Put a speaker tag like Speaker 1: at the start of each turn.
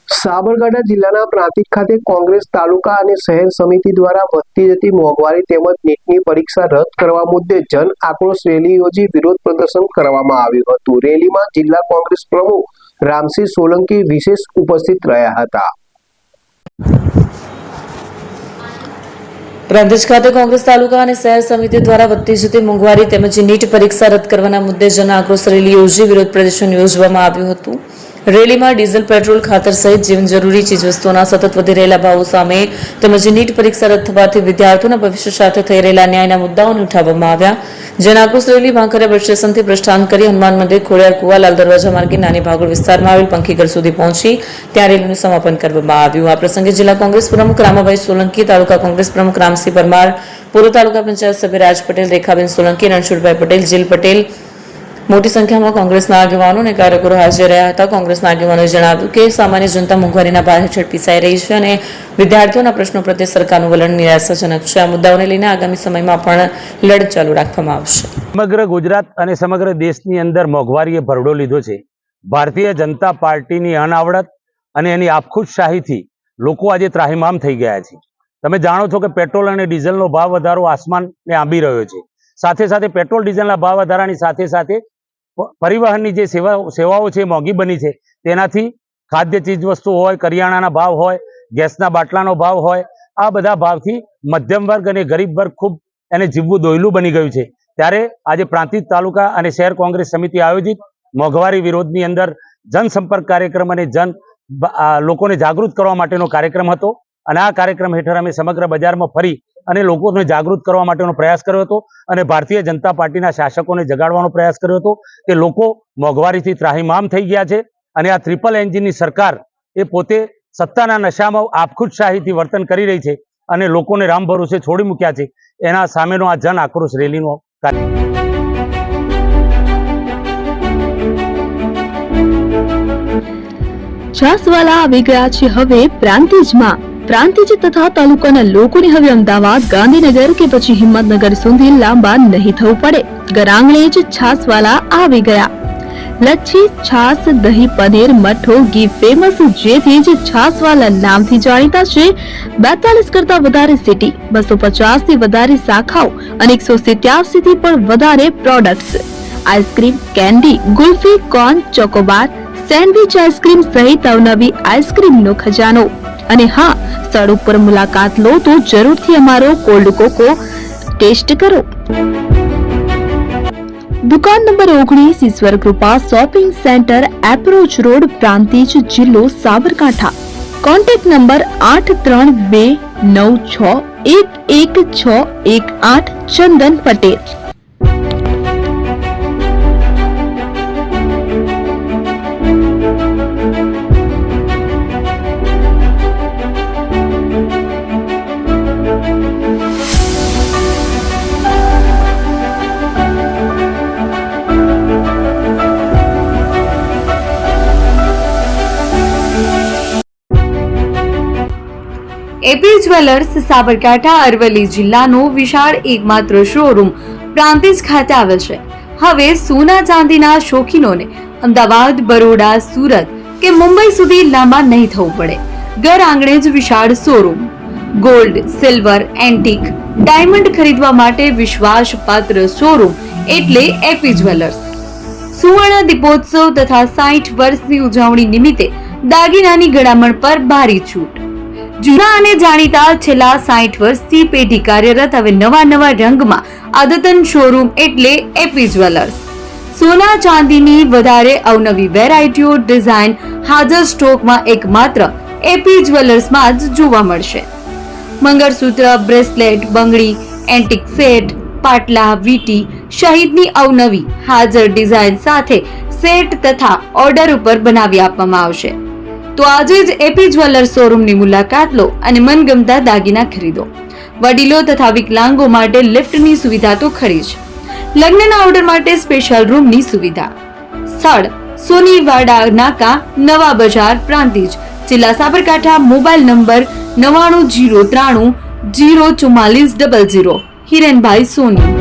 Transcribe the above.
Speaker 1: સાબરકાંઠા જિલ્લાના પ્રાંતિજ ખાતે કોંગ્રેસ તાલુકા અને શહેર સમિતિ દ્વારા વધતી જતી મોંઘવારી તેમજ નીટની પરીક્ષા રદ કરવા મુદ્દે જન આક્રોશ રેલી યોજી વિરોધ પ્રદર્શન કરવામાં આવ્યું હતું। રેલીમાં જિલ્લા કોંગ્રેસ પ્રમુખ રામસિંહ સોલંકી વિશેષ ઉપસ્થિત રહ્યા હતા।
Speaker 2: પ્રાંતિજ ખાતે કોંગ્રેસ તાલુકા અને શહેર સમિતિ દ્વારા વધતી જતી મોંઘવારી તેમજ નીટ પરીક્ષા રદ કરવાના મુદ્દે જન આક્રોશ રેલી યોજી વિરોધ પ્રદર્શન યોજવામાં આવ્યું હતું। રેલીમાં ડીઝલ, પેટ્રોલ, ખાતર સહિત જીવન જરૂરી ચીજવસ્તુઓના સતત વધી રહેલા ભાવો સામે તેમજ નીટ પરીક્ષા રદ થવાથી વિદ્યાર્થીઓના ભવિષ્ય સાથે થઈ રહેલા ન્યાયના મુદ્દાઓને ઉઠાવવામાં આવ્યા। જન આક્રોશ રેલી ભાંખરિયા બસ સ્ટેશનથી પ્રસ્થાન કરી હનુમાન મંદિર, ખોડિયાર કુવા, લાલ દરવાજા માર્ગે નાની ભાગોળ વિસ્તારમાં આવેલ પંખીઘર સુધી પહોંચી ત્યાં રેલીનું સમાપન કરવામાં આવ્યું। આ પ્રસંગે જિલ્લા કોંગ્રેસ પ્રમુખ રામાભાઈ સોલંકી, તાલુકા કોંગ્રેસ પ્રમુખ રામસિંહ પરમાર, પૂર્વ તાલુકા પંચાયત સભ્ય રાજ પટેલ, રેખાબેન સોલંકી, રણછોડભાઈ પટેલ, જીલ પટેલ, મોટી સંખ્યામાં કોંગ્રેસના આગેવાનો અને કાર્યકરો હાજર રહ્યા હતા। કોંગ્રેસના આગેવાનોએ જણાવ્યું કે સામાન્ય જનતા મોંઘવારીના ભાર હેઠળ પીસાઈ રહી છે અને વિદ્યાર્થીઓના પ્રશ્નો પ્રત્યે સરકારનું વલણ નિરાશાજનક છે। આ મુદ્દાઓને લઈને આગામી સમયમાં પણ લડત ચાલુ રાખવામાં આવશે।
Speaker 3: સમગ્ર ગુજરાત અને સમગ્ર દેશની અંદર મોંઘવારીએ ભરડો લીધો છે। ભારતીય જનતા પાર્ટીની અનાવડત અને એની આપખુદશાહીથી લોકો આજે ત્રાહિમામ થઈ ગયા છે। તમે જાણો છો કે પેટ્રોલ અને ડીઝલનો ભાવ વધારો આસમાનને આંબી રહ્યો છે। સાથે સાથે પેટ્રોલ ડીઝલના ભાવ વધારાની સાથે સાથે પરિવહનની જે સેવાઓ છે મોંઘી બની છે। તેનાથી ખાદ્ય ચીજવસ્તુ હોય, કરિયાણાના ભાવ હોય, ગેસના બાટલાનો ભાવ હોય, આ બધા ભાવથી મધ્યમ વર્ગ અને ગરીબ વર્ગ ખૂબ એને જીવવું દોયલું બની ગયું છે। ત્યારે આજે પ્રાંતિજ તાલુકા અને શહેર કોંગ્રેસ સમિતિ આયોજિત મોંઘવારી વિરોધની અંદર જનસંપર્ક કાર્યક્રમ અને લોકોને જાગૃત કરવા માટેનો કાર્યક્રમ હતો અને આ કાર્યક્રમ હેઠળ અમે સમગ્ર બજારમાં ફરી અને લોકોને જાગૃત કરવા માટેનો પ્રયાસ કર્યો હતો અને ભારતીય જનતા પાર્ટીના શાસકોને જગાડવાનો પ્રયાસ કર્યો હતો કે લોકો મોંઘવારીથી ત્રાહિમામ થઈ ગયા છે અને આ ટ્રિપલ એન્જિનની સરકાર એ પોતે સત્તાના નશામાં આપખુદશાહીથી વર્તન કરી રહી છે અને લોકોને રામ ભરોસે છોડી મૂક્યા છે। એના સામેનો આ જન આક્રોશ રેલીનો
Speaker 4: છાસવાલા આવી ગયા છે હવે પ્રાંતિજમાં। પ્રાંતિજ તથા તાલુકાના લોકોને હવે અમદાવાદ, ગાંધીનગર કે પછી હિંમતનગર સુધી લાંબા નહીં થવું પડે। ઘર આંગણે જ છાસવાલા આવી ગયા। લચ્છી, છાસ, દહીં, પનીર, મઠ્ઠો, ઘી ફેમસ, જેથી જ છાસવાલા નામથી જાણીતા છે। 42 કરતા વધારે સિટી, 250 થી વધારે શાખાઓ અને 187 થી પણ વધારે products. Ice cream, candy, kulfi, corn, Chocobar, sandwich ice cream સહિત અવનવી આઈસ્ક્રીમનો ખજાનો। અને હા, સ્થળ ઉપર મુલાકાત લો તો જરૂરથી અમારો કોલ્ડ કોકો ટેસ્ટ કરો। દુકાન number 19, Ishwar Krupa shopping centre, approach road, Prantij, જિલ્લો Sabarkantha. Contact number 8329611618 Chandan Patel.
Speaker 5: AP jewellers Sabarkantha Aravalli જિલ્લાનો વિશાળ એકમાત્ર શોરૂમ પ્રાંતિજ ખાતે આવેલ છે। હવે સોના ચાંદીના શોખીનોને અમદાવાદ, બરોડા, સુરત કે મુંબઈ સુધી લાંબા નહીં થવું પડે। ઘર આંગણે જ વિશાળ showroom. Gold, silver, antique, diamond ખરીદવા માટે વિશ્વાસપાત્ર શોરૂમ એટલે એપી જ્વેલર્સ। સુવર્ણ દીપોત્સવ તથા 60 વર્ષની ઉજવણી નિમિત્તે દાગીનાની ગળામણ પર ભારી છૂટ। જૂના અને જાણીતા છેલ્લા 60 વર્ષથી પેઢી કાર્યરત હવે નવા રંગમાં અદ્યતન શોરૂમ એટલે એપી જ્વેલર્સ। સોના ચાંદીની વધારે અવનવી વેરાયટીઓ, ડિઝાઇન હાજર સ્ટોકમાં એકમાત્ર એપી જ્વેલર્સમાં જ જોવા મળશે। મંગળસૂત્ર, બ્રેસલેટ, બંગડી, એન્ટિક સેટ, પાટલા, વીટી સહિતની અવનવી હાજર ડિઝાઇન સાથે સેટ તથા ઓર્ડર ઉપર બનાવી આપવામાં આવશે। તો આજે જ એપી જ્વેલર્સ શોરૂમની મુલાકાત લો અને મનગમતા દાગીના ખરીદો। વડીલો તથા વિકલાંગો માટે લિફ્ટની સુવિધા તો ખરી જ, લગ્નના ઓર્ડર માટે સ્પેશિયલ રૂમની સુવિધા। સ્થળ સોનીવાડા નાકા, નવા બજાર, પ્રાંતિજ, જિલ્લા સાબરકાંઠા। Mobile number 9903004400। હિરેનભાઈ સોની।